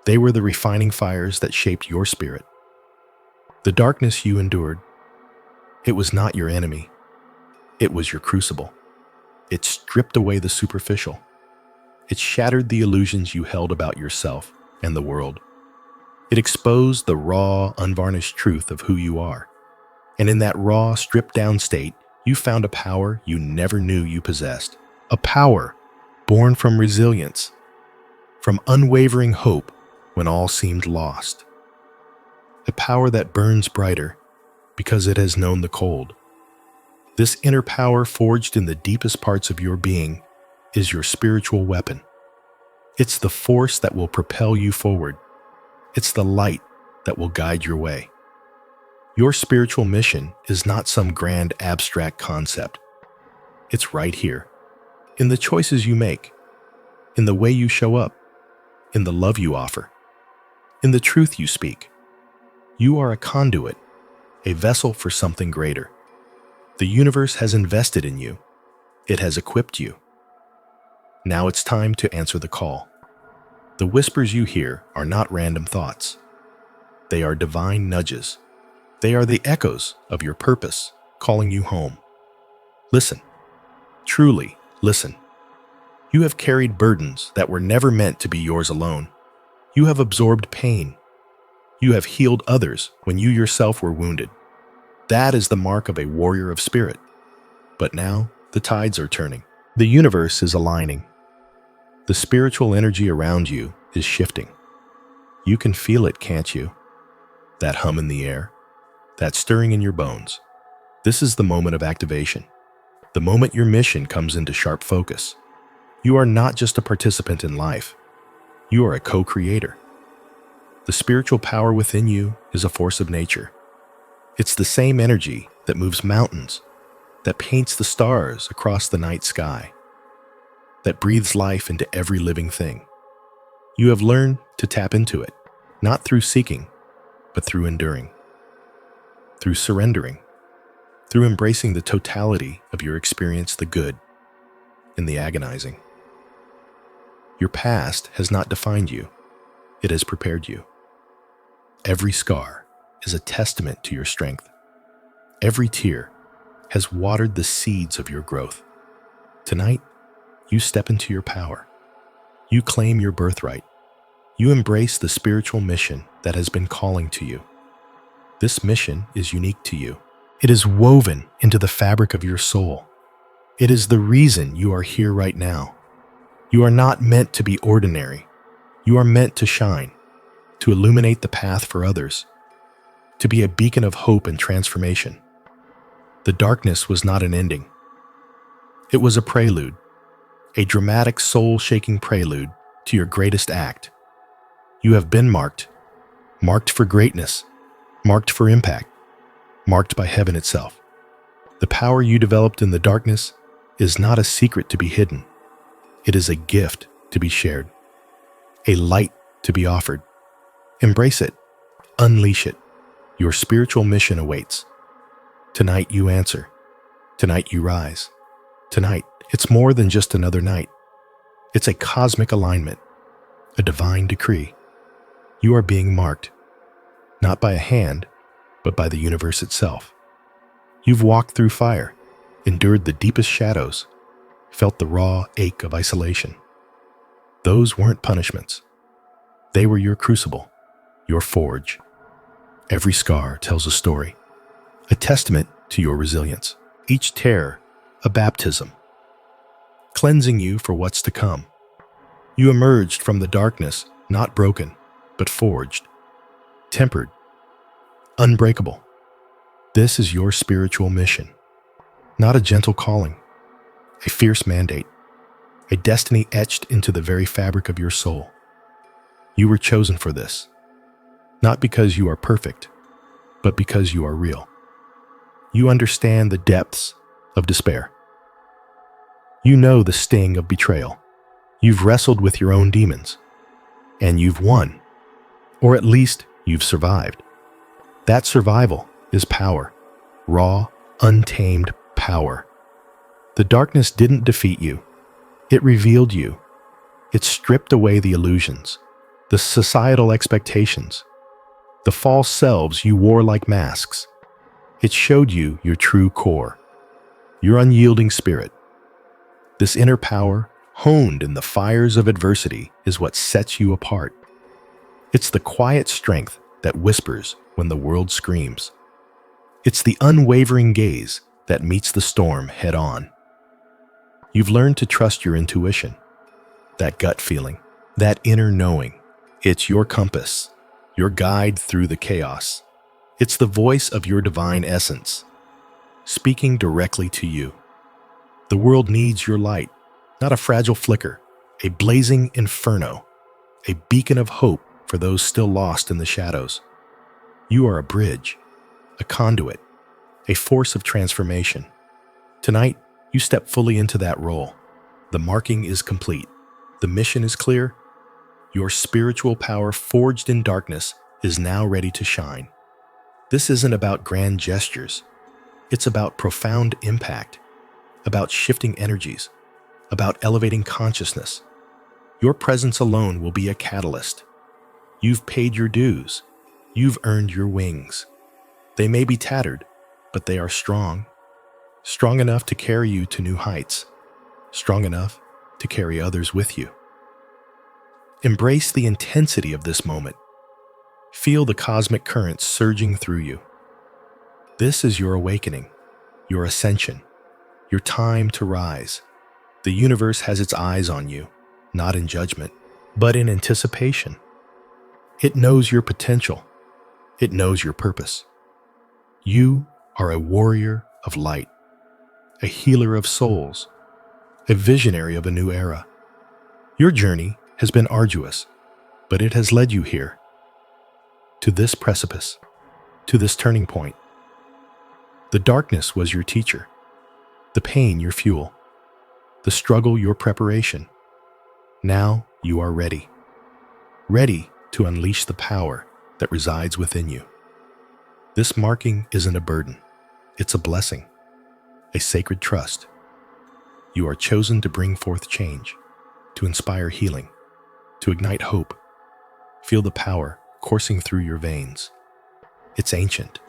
They were the refining fires that shaped your spirit. The darkness you endured, it was not your enemy. It was your crucible. It stripped away the superficial. It shattered the illusions you held about yourself and the world. It exposed the raw, unvarnished truth of who you are. And in that raw, stripped-down state, you found a power you never knew you possessed. A power born from resilience, from unwavering hope when all seemed lost. A power that burns brighter because it has known the cold. This inner power forged in the deepest parts of your being is your spiritual weapon. It's the force that will propel you forward. It's the light that will guide your way. Your spiritual mission is not some grand abstract concept. It's right here, in the choices you make, in the way you show up, in the love you offer, in the truth you speak. You are a conduit, a vessel for something greater. The universe has invested in you. It has equipped you. Now it's time to answer the call. The whispers you hear are not random thoughts. They are divine nudges. They are the echoes of your purpose, calling you home. Listen. Truly, listen. You have carried burdens that were never meant to be yours alone. You have absorbed pain. You have healed others when you yourself were wounded. That is the mark of a warrior of spirit. But now, the tides are turning. The universe is aligning. The spiritual energy around you is shifting. You can feel it, can't you? That hum in the air, that stirring in your bones. This is the moment of activation. The moment your mission comes into sharp focus. You are not just a participant in life. You are a co-creator. The spiritual power within you is a force of nature. It's the same energy that moves mountains, that paints the stars across the night sky, that breathes life into every living thing. You have learned to tap into it, not through seeking, but through enduring, through surrendering, through embracing the totality of your experience, the good and the agonizing. Your past has not defined you. It has prepared you. Every scar is a testament to your strength. Every tear has watered the seeds of your growth. Tonight, you step into your power. You claim your birthright. You embrace the spiritual mission that has been calling to you. This mission is unique to you. It is woven into the fabric of your soul. It is the reason you are here right now. You are not meant to be ordinary. You are meant to shine, to illuminate the path for others, to be a beacon of hope and transformation. The darkness was not an ending. It was a prelude, a dramatic, soul-shaking prelude to your greatest act. You have been marked for greatness, marked for impact, marked by heaven itself. The power you developed in the darkness is not a secret to be hidden. It is a gift to be shared, a light to be offered. Embrace it, unleash it. Your spiritual mission awaits. Tonight you answer. Tonight you rise. Tonight, it's more than just another night. It's a cosmic alignment, a divine decree. You are being marked, not by a hand, but by the universe itself. You've walked through fire, endured the deepest shadows, felt the raw ache of isolation. Those weren't punishments. They were your crucible, your forge. Every scar tells a story, a testament to your resilience. Each tear, a baptism, cleansing you for what's to come. You emerged from the darkness, not broken, but forged, tempered, unbreakable. This is your spiritual mission, not a gentle calling, a fierce mandate, a destiny etched into the very fabric of your soul. You were chosen for this, not because you are perfect, but because you are real. You understand the depths of despair. You know the sting of betrayal. You've wrestled with your own demons, and you've won, or at least you've survived. That survival is power, raw, untamed power. The darkness didn't defeat you. It revealed you. It stripped away the illusions, the societal expectations, the false selves you wore like masks. It showed you your true core, your unyielding spirit. This inner power, honed in the fires of adversity, is what sets you apart. It's the quiet strength that whispers when the world screams. It's the unwavering gaze that meets the storm head-on. You've learned to trust your intuition, that gut feeling, that inner knowing. It's your compass, your guide through the chaos. It's the voice of your divine essence, speaking directly to you. The world needs your light, not a fragile flicker, a blazing inferno, a beacon of hope for those still lost in the shadows. You are a bridge, a conduit, a force of transformation. Tonight, you step fully into that role. The marking is complete. The mission is clear. Your spiritual power forged in darkness is now ready to shine. This isn't about grand gestures. It's about profound impact, about shifting energies, about elevating consciousness. Your presence alone will be a catalyst. You've paid your dues. You've earned your wings. They may be tattered, but they are strong. Strong enough to carry you to new heights. Strong enough to carry others with you. Embrace the intensity of this moment. Feel the cosmic currents surging through you. This is your awakening, your ascension, your time to rise. The universe has its eyes on you, not in judgment, but in anticipation. It knows your potential. It knows your purpose. You are a warrior of light, a healer of souls, a visionary of a new era. Your journey has been arduous, but it has led you here, to this precipice, to this turning point. The darkness was your teacher, the pain your fuel, the struggle your preparation. Now you are ready, ready to unleash the power that resides within you. This marking isn't a burden, it's a blessing, a sacred trust. You are chosen to bring forth change, to inspire healing, to ignite hope. Feel the power coursing through your veins. It's ancient.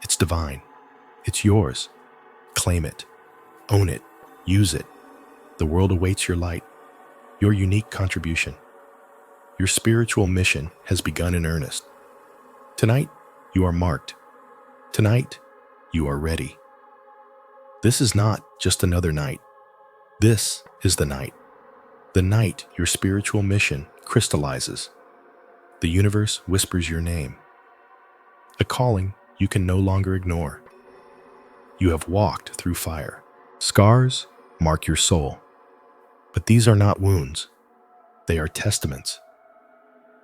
It's divine. It's yours. Claim it. Own it. Use it. The world awaits your light, your unique contribution. Your spiritual mission has begun in earnest. Tonight, you are marked. Tonight, you are ready. This is not just another night. This is the night. The night your spiritual mission crystallizes. The universe whispers your name. A calling you can no longer ignore. You have walked through fire. Scars mark your soul. But these are not wounds. They are testaments.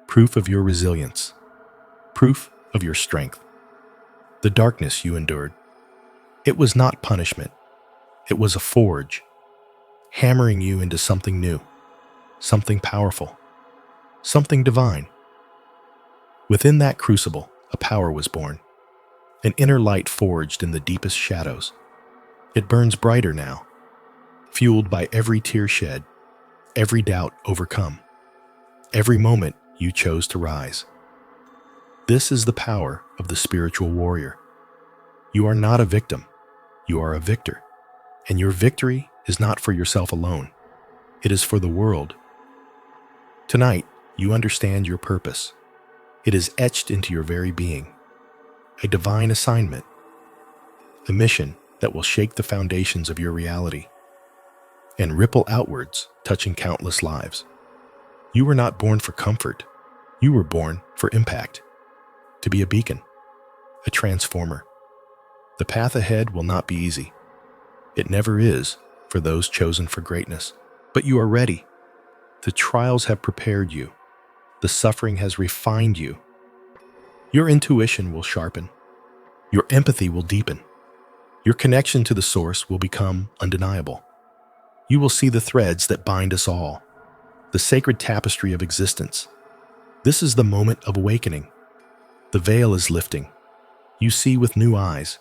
Proof of your resilience. Proof of your strength. The darkness you endured. It was not punishment. It was a forge, hammering you into something new, something powerful, something divine. Within that crucible, a power was born, an inner light forged in the deepest shadows. It burns brighter now, fueled by every tear shed, every doubt overcome, every moment you chose to rise. This is the power of the spiritual warrior. You are not a victim, you are a victor, and your victory is not for yourself alone. It is for the world. Tonight, you understand your purpose. It is etched into your very being, a divine assignment, a mission that will shake the foundations of your reality and ripple outwards, touching countless lives. You were not born for comfort. You were born for impact, to be a beacon, a transformer. The path ahead will not be easy. It never is for those chosen for greatness. But you are ready. The trials have prepared you. The suffering has refined you. Your intuition will sharpen. Your empathy will deepen. Your connection to the source will become undeniable. You will see the threads that bind us all, the sacred tapestry of existence. This is the moment of awakening. The veil is lifting. You see with new eyes,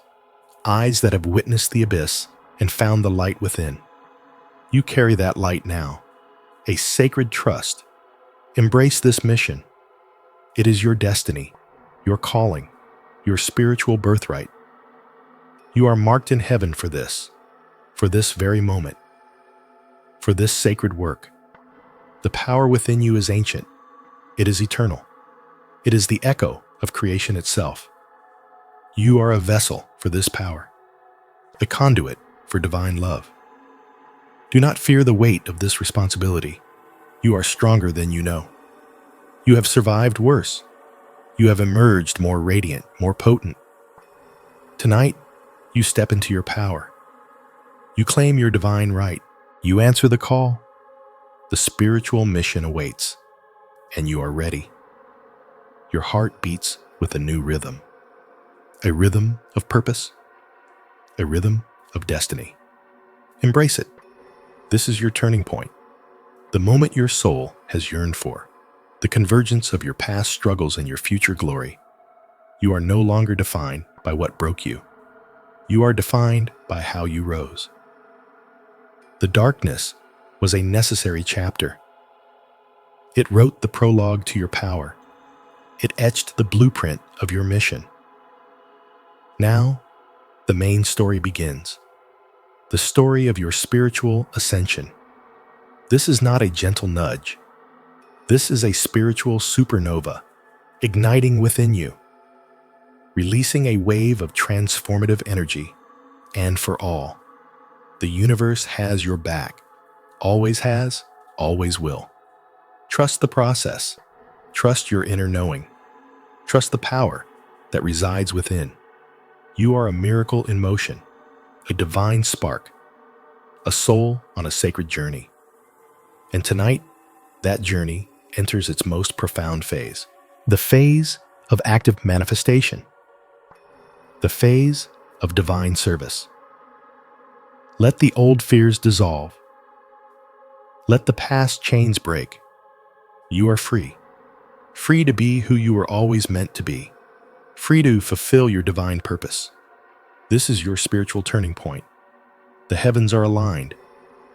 eyes that have witnessed the abyss and found the light within. You carry that light now, a sacred trust. Embrace this mission. It is your destiny, your calling, your spiritual birthright. You are marked in heaven for this very moment. for this sacred work. The power within you is ancient. It is eternal. It is the echo of creation itself. You are a vessel for this power, a conduit for divine love. Do not fear the weight of this responsibility. You are stronger than you know. You have survived worse. You have emerged more radiant, more potent. Tonight, you step into your power. You claim your divine right. You answer the call. The spiritual mission awaits, and you are ready. Your heart beats with a new rhythm, a rhythm of purpose, a rhythm of destiny. Embrace it. This is your turning point, the moment your soul has yearned for, the convergence of your past struggles and your future glory. You are no longer defined by what broke you. You are defined by how you rose. The darkness was a necessary chapter. It wrote the prologue to your power. It etched the blueprint of your mission. Now, the main story begins. The story of your spiritual ascension. This is not a gentle nudge. This is a spiritual supernova, igniting within you, releasing a wave of transformative energy. And for all, the universe has your back. Always has, always will. Trust the process. Trust your inner knowing. Trust the power that resides within. You are a miracle in motion, a divine spark, a soul on a sacred journey. And tonight, that journey enters its most profound phase, the phase of active manifestation, the phase of divine service. Let the old fears dissolve. Let the past chains break. You are free. Free to be who you were always meant to be. Free to fulfill your divine purpose. This is your spiritual turning point. The heavens are aligned.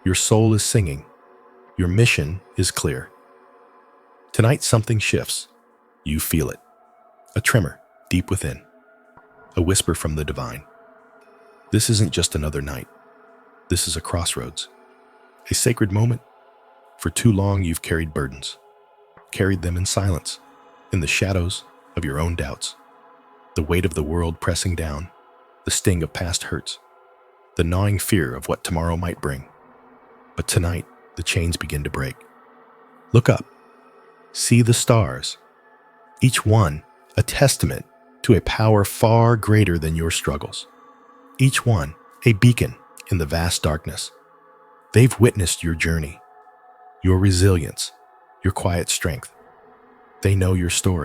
Your soul is singing. Your mission is clear. Tonight something shifts. You feel it. A tremor deep within. A whisper from the divine. This isn't just another night. This is a crossroads. A sacred moment. For too long you've carried burdens. Carried them in silence, in the shadows of your own doubts. The weight of the world pressing down, the sting of past hurts, the gnawing fear of what tomorrow might bring. But tonight, the chains begin to break. Look up. See the stars. Each one a testament to a power far greater than your struggles. Each one a beacon in the vast darkness. They've witnessed your journey, your resilience, your quiet strength. They know your story.